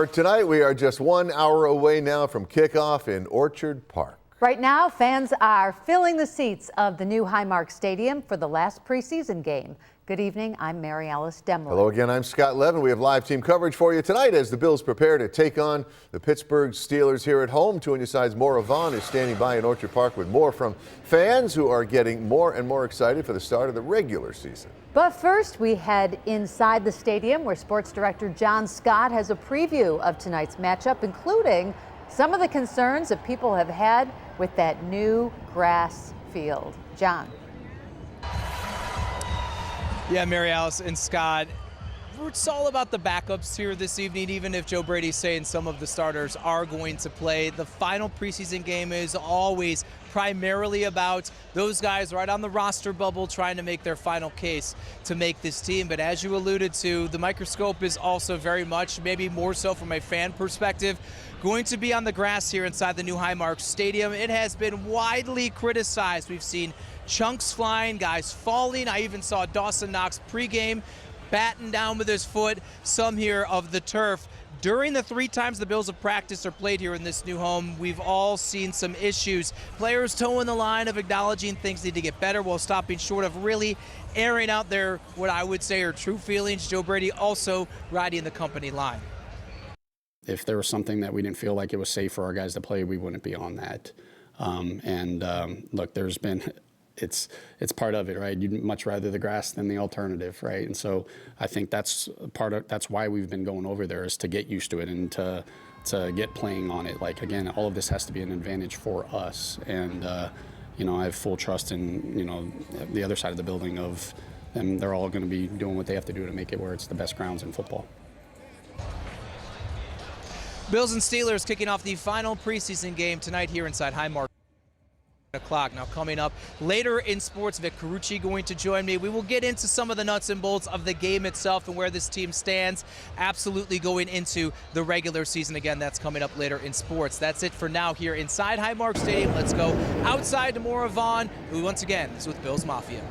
Tonight, we are just 1 hour away now from kickoff in Orchard Park. Right now, fans are filling the seats of the new Highmark Stadium for the last preseason game. Good evening, I'm Mary Alice Demler. Hello again, I'm Scott Levin. We have live team coverage for you tonight as the Bills prepare to take on the Pittsburgh Steelers here at home. 2 on your sides, Maura Vaughn is standing by in Orchard Park with more from fans who are getting more and more excited for the start of the regular season. But first, we head inside the stadium where sports director John Scott has a preview of tonight's matchup, including some of the concerns that people have had with that new grass field. John. Yeah, Mary Alice and Scott, it's all about the backups here this evening. Even if Joe Brady's saying some of the starters are going to play, the final preseason game is always primarily about those guys right on the roster bubble trying to make their final case to make this team. But as you alluded to, the microscope is also very much, maybe more so from a fan perspective, going to be on the grass here inside the new Highmark Stadium. It has been widely criticized. We've seen chunks flying, guys falling. I even saw Dawson Knox pregame batting down with his foot some here of the turf. During the 3 times the Bills have practiced or played here in this new home, we've all seen some issues. Players toeing the line of acknowledging things need to get better while stopping short of really airing out their, what I would say, are true feelings. Joe Brady also riding the company line. If there was something that we didn't feel like it was safe for our guys to play, we wouldn't be on that. Look, there's been, it's part of it, right? You'd much rather the grass than the alternative, right? And so I think that's why we've been going over there, is to get used to it and to get playing on it. Like, again, all of this has to be an advantage for us. And, you know, I have full trust in, you know, the other side of the building of them. They're all going to be doing what they have to do to make it where it's the best grounds in football. Bills and Steelers kicking off the final preseason game tonight here inside Highmark. O'clock. Now coming up later in sports, Vic Carucci going to join me. We will get into some of the nuts and bolts of the game itself and where this team stands, absolutely going into the regular season. Again, that's coming up later in sports. That's it for now here inside Highmark Stadium. Let's go outside to Maura Vaughn, who once again is with Bills Mafia.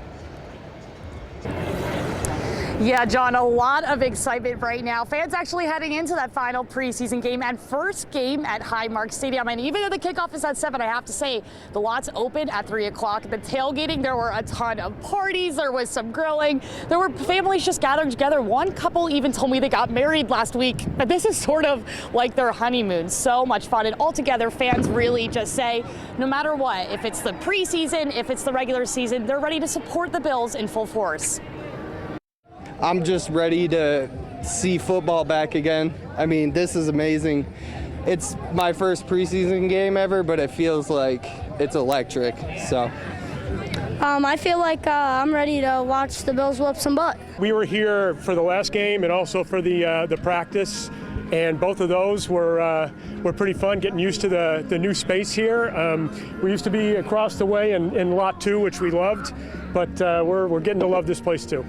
Yeah, John, a lot of excitement right now. Fans actually heading into that final preseason game and first game at Highmark Stadium. And even though the kickoff is at 7, I have to say, the lots open at 3 o'clock. The tailgating, there were a ton of parties. There was some grilling. There were families just gathering together. One couple even told me they got married last week. But this is sort of like their honeymoon. So much fun. And altogether, fans really just say, no matter what, if it's the preseason, if it's the regular season, they're ready to support the Bills in full force. I'm just ready to see football back again. I mean, this is amazing. It's my first preseason game ever, but it feels like it's electric. So, I feel like I'm ready to watch the Bills whoop some butt. We were here for the last game and also for the practice, and both of those were pretty fun. Getting used to the new space here. We used to be across the way in Lot 2, which we loved, but we're getting to love this place too.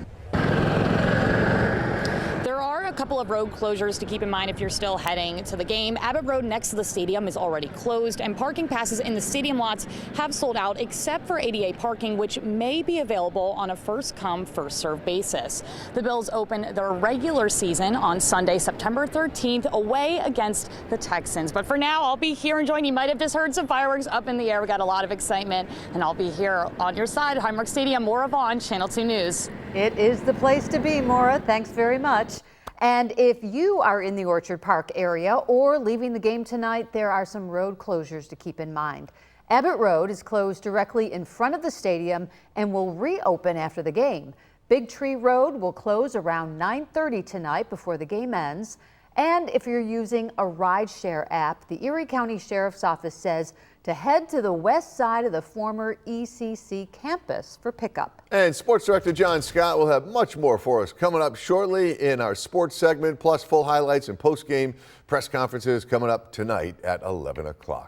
Couple of road closures to keep in mind if you're still heading to the game. Abbott Road next to the stadium is already closed, and parking passes in the stadium lots have sold out except for ADA parking, which may be available on a first-come, first-served basis. The Bills open their regular season on Sunday, September 13th, away against the Texans. But for now, I'll be here enjoying. You might have just heard some fireworks up in the air. We got a lot of excitement, and I'll be here on your side, Highmark Stadium. Maura Vaughn, Channel 2 News. It is the place to be, Maura. Thanks very much. And if you are in the Orchard Park area or leaving the game tonight, there are some road closures to keep in mind. Abbott Road is closed directly in front of the stadium and will reopen after the game. Big Tree Road will close around 9:30 tonight before the game ends. And if you're using a rideshare app, the Erie County Sheriff's Office says to head to the west side of the former ECC campus for pickup. And Sports Director John Scott will have much more for us coming up shortly in our sports segment, plus full highlights and post-game press conferences coming up tonight at 11 o'clock.